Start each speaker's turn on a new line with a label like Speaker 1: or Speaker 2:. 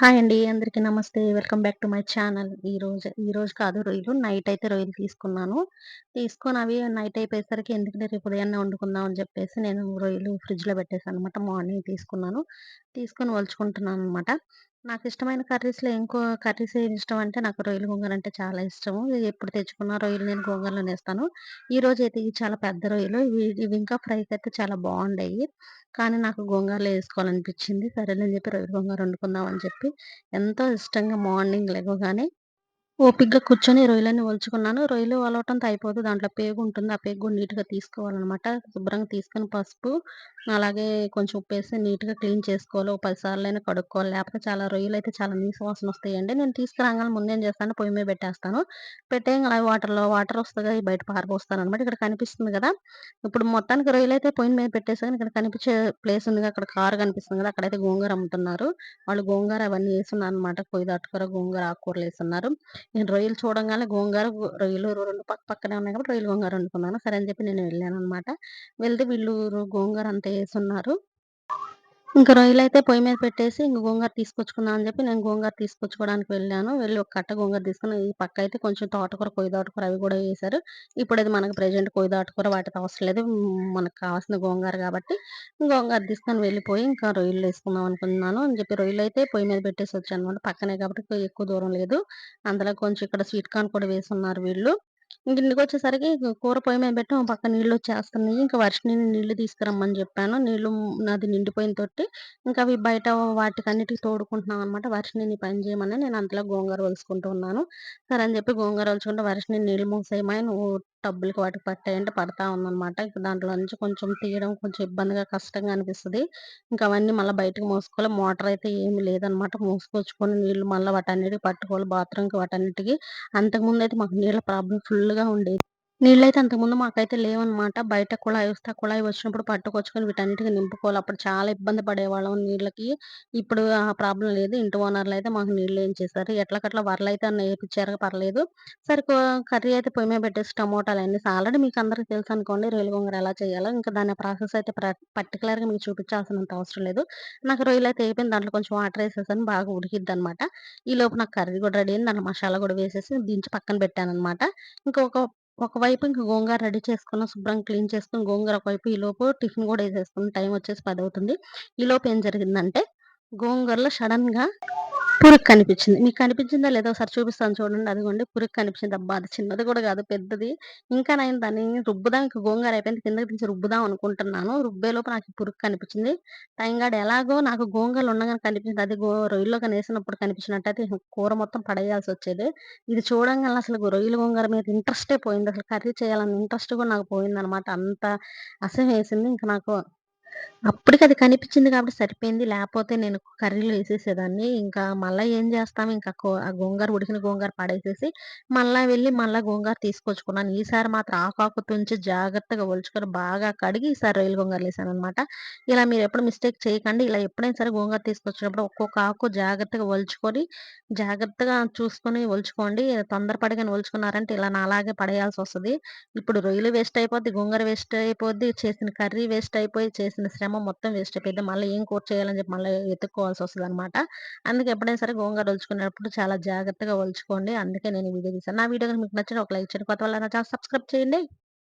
Speaker 1: Hi అండి. అందరికీ నమస్తే. Welcome back to my channel. ఈరోజు కాదు రొయ్యలు నైట్ అయితే రొయ్యలు తీసుకున్నాను. తీసుకొని అవి నైట్ అయిపోయేసరికి ఎందుకులే రేపు ఉదయాన్నే వండుకుందాం అని చెప్పేసి నేను రొయ్యలు ఫ్రిడ్జ్‌లో పెట్టేసాననమాట. మార్నింగ్ తీసుకున్నాను. తీసుకొని ఒలుచుకుంటున్నాననమాట. నాకిష్టమైన కర్రీస్‌లో కర్రీస్ ఏమి ఇష్టం అంటే నాకు రొయ్యలు గోంగూర అంటే చాలా ఇష్టము. ఎప్పుడు తెచ్చుకున్న రొయ్యలు నేను గోంగూరలోనేస్తాను. ఈరోజైతే ఇవి చాలా పెద్ద రొయ్యలు. ఇవి ఇంకా ఫ్రైకయితే చాలా బావుండేయి. కానీ నాకు గోంగూరలో ఏసుకోవాలనిపిచ్చింది. సరేలే అని చెప్పి రొయ్యల గోంగూర వండుకుందాం అని చెప్పి ఎంతో ఇష్టంగా మార్నింగ్ లెగవగానే ఓపికగా కూర్చొని రొయ్యలన్నీ ఒలుచుకున్నాను. రొయ్యలు ఒలవటంతో అయిపోదు. దాంట్లో పేగుంటుంది. ఆ పేగు గూడా నీట్‌గా తీసుకోవాలనమాట. శుభ్రంగా తీసుకొని పసుపు, అలాగే కొంచెం ఉప్పేసి నీట్‌గా క్లీన్ చేసుకోవాలి. ఓ 10 సార్లైనా కడుక్కోవాలి. లేపోతే చాలా రొయ్యలైతే చాలా నీసు వాసనొస్తాయండి. నేను తీసుకురాంగానే ముందేం చేస్తాను పొయ్యి మీద పెట్టేస్తాను. పెట్టేయంగానే అవి వాటరొస్తది కదా! బయట పారబోస్తాననమాట. ఇక్కడ కనిపిస్తుంది గదా! ఇప్పుడు మొత్తానికి రొయ్యలైతే పొయ్యి మీద పెట్టేసాను. ఇక్కడ కనిపించే ప్లేస్ ఉందిగా అక్కడ కారు కనిపిస్తుంది గదా! అక్కడైతే గోంగూర అమ్ముతున్నారు. వాళ్ళు గోంగూర అవన్నీ ఏసున్నారనమాట. కొయ్య తోటకూర, గోంగూర ఆకుకూరలేసున్నారు. నేను రొయ్యలు చూడంగానే రొయ్యలు 2 పక్కనే ఉన్నాయి కాబట్టి రొయ్యలు గోంగూర వండుకున్నాను. సరే అని చెప్పి నేను వెళ్ళాననమాట. వెళ్తే వీళ్ళు గోంగూర అంతా యేసున్నారు. ఇంక రొయ్యలైతే పొయ్యి మీద పెట్టేసి ఇంక గోంగూర తీసుకొచ్చుకుందాం అని చెప్పి నేను గోంగూర తీసుకొచ్చుకోవడానికి వెళ్ళాను. వెళ్లి ఒక కట్ట గోంగూర తీసుకొని ఈ పక్కయితే కొంచెం తోటకూర, కొయ్య తోటకూర అవి గూడా యేశారు. ఇప్పుడది మనకు ప్రెజెంట్ కొయ్య తోటకూర వాటితో అవసరం లేదు. మనకు కావాల్సింది గోంగూర గాబట్టి గోంగూర తీసుకొని వెళ్ళిపోయి ఇంకా రొయ్యలేసుకుందాం అనుకున్నాను అని చెప్పి రొయ్యలైతే పొయ్యి మీద పెట్టేసొచ్చాననమాట. పక్కనే కాబట్టి ఎక్కువ దూరం లేదు. అందులో కొంచెం ఇక్కడ స్వీట్ కార్న్ కూడా వేసున్నారు వీళ్ళు. ఇంకింటికొచ్చేసరికి కూర పొయ్యి మీద పెట్టాం. ఓ పక్క నీళ్ళొచ్చేస్తన్నయి. ఇంక వర్షిణిని నీళ్లు తీసుకురమ్మని జెప్పాను. నాది నిండిపోయిన తొట్టి. ఇంకవి బయట వాటికన్నిటికి తోడుకుంటున్నామనమాట. వర్షిణి నీ పని జేయమని నేను అంతలో గోంగూర ఒలుసుకుంటూ ఉన్నాను. సరే అని జెప్పి గోంగూర ఒలుచుకుంటే వర్షిణి నీళ్ళు మూసేయమా నువ్వు టబ్బులకి వాటికి పట్టేయంటే పడతా ఉందనమాట. ఇంక దాంట్లో నుంచి కొంచెం తీయడం కొంచెం ఇబ్బందిగా, కష్టంగా అనిపిస్తది. ఇంక అవన్నీ మళ్ళా బయటకి మోసుకోవాలి. మోటరయితే ఏమి లేదనమాట. మోసుకొచ్చుకొని నీళ్ళు మళ్ళా వాటన్నిటికి పట్టుకోవాలి బాత్రూమ్‌కి వాటన్నిటికి. అంతకుముందయితే మాకు నీళ్ళ ప్రాబ్లమ్ ఫుల్లుగా ఉండేది. నీళ్ళైతే అంతకుముందు మాకైతే లేవనమాట. బయట కుళాయి ఆ కుళాయి వచ్చినప్పుడు పట్టుకొచ్చుకొని వీటన్నిటికి నింపుకోవాలి. అప్పుడు చాలా ఇబ్బంది పడేవాళ్ళం నీళ్ళకి. ఇప్పుడు ఆ ప్రాబ్లమ్ లేదు. ఇంటి ఓనర్‌లయితే మాకు నీళ్ళేయించేశారు. ఎట్లకట్లా వరలైతే ఏపిచ్చారు పర్లేదు. సరే కర్రీ అయితే పొయ్యి మీద పెట్టేసి టమోటాలన్నీ ఆల్రెడీ మీకు అందరికి తెలుసనుకోండి రొయ్యల గోంగూర ఎలా చేయాలో. ఇంకా దాని ప్రాసెస్ అయితే పర్టిక్యులర్‌గా మీకు చూపించాల్సినంత అవసరం లేదు. నాకు రొయ్యలైతే అయిపోయింది. దాంట్లో కొంచెం వాటరేసేసాను. బాగా ఉడికిద్దనమాట. ఈలోపు నాకు కర్రీ కూడా రెడీ అయింది. దాంట్లో మసాలా కూడా వేసేసి దించి పక్కన పెట్టాననమాట. ఒకవైపు ఇంక గోంగూర రెడీ చేసుకున్న శుభ్రంగా క్లీన్ చేసుకొని గోంగూర ఒకవైపు ఈలోపు టిఫిన్ గూడా ఏసేసుకున్న టైం వచ్చేసి 10 అవుతుంది. ఈలోపు ఏం జరిగిందంటే గోంగూరలో సడెన్‌గా పురుగు కనిపించింది. మీకు కనిపించిందో లేదో ఒకసారి చూపిస్తాను చూడండి. అదిగోండి పురుగు కనిపించింది. అబ్బా! అది చిన్నది గూడా గాదు పెద్దది. ఇంకా నేను దాన్ని రుబ్బుదాం ఇంక గోంగూర అయిపోయింది. కిందకి దించి రుబ్బుదాం అనుకుంటున్నాను. రుబ్బేలోపు నాకు ఈ పురుగు కనిపించింది. టైంగాడు ఎలాగో నాకు గోంగూరలో ఉండంగానే కనిపించింది. అది రొయ్యల్లో గానేసినప్పుడు కనిపించినట్టయితే కూర మొత్తం పడేయాల్సొచ్చేది. ఇది చూడంగానే అసలు రొయ్యల గోంగూర మీద ఇంట్రెస్టే పోయింది. అసలు కర్రీ చేయాలన్న ఇంట్రెస్ట్ గూడా నాకు పోయిందనమాట. అంత అసహ్యమేసింది. ఇంక నాకు అప్పటికది కనిపించింది కాబట్టి సరిపోయింది. లేపోతే నేను కర్రీలో ఏసేసేదాన్ని. ఇంకా మళ్ళా ఏం జేస్తాం ఇంకా ఆ గోంగూర ఉడికిన గోంగూర పడేసేసి, మళ్ళా గోంగూర తీసుకొచ్చుకున్నాను. ఈసారి మాత్రం ఆకాకు తుంచి జాగ్రత్తగా ఒలుచుకొని బాగా కడిగి ఈసారి రొయ్యల గోంగూరలేసాననమాట. ఇలా మీరెప్పుడు మిస్టేక్ చేయకండి. ఇలా ఎప్పుడైనా సరే గోంగూర తీసుకొచ్చినప్పుడు ఒక్కొక్క ఆకు జాగ్రత్తగా ఒలుచుకొని, జాగ్రత్తగా చూసుకొని ఒలుచుకోండి. తొందరపడి గాని ఒలుచుకున్నారంటే ఇలా నాలాగే పడేయాల్సొస్తది. ఇప్పుడు రొయ్యలు వేస్ట్ అయిపోద్ది, గోంగూర వేస్ట్ అయిపోద్ది, చేసిన కర్రీ వేస్ట్ అయిపోయి, చేసిన శ్రమ మొత్తం వేస్ట్ అయిపోద్ది. మళ్ళీ ఏం కూర చేయాలని చెప్పి మళ్ళీ వెతుక్కోవాల్సొస్తదనమాట. అందుకే ఎప్పుడైనా సరే గోంగూర ఒలుచుకునేటప్పుడు చాలా జాగ్రత్తగా ఒలుచుకోండి. అందుకే నేను ఈ వీడియో తీశాను. నా వీడియో గనుక మీకు నచ్చితే ఒక లైక్ చేయండి. కొత్త వాళ్ళైనా ఛానెల్ సబ్స్క్రైబ్ చేయండి.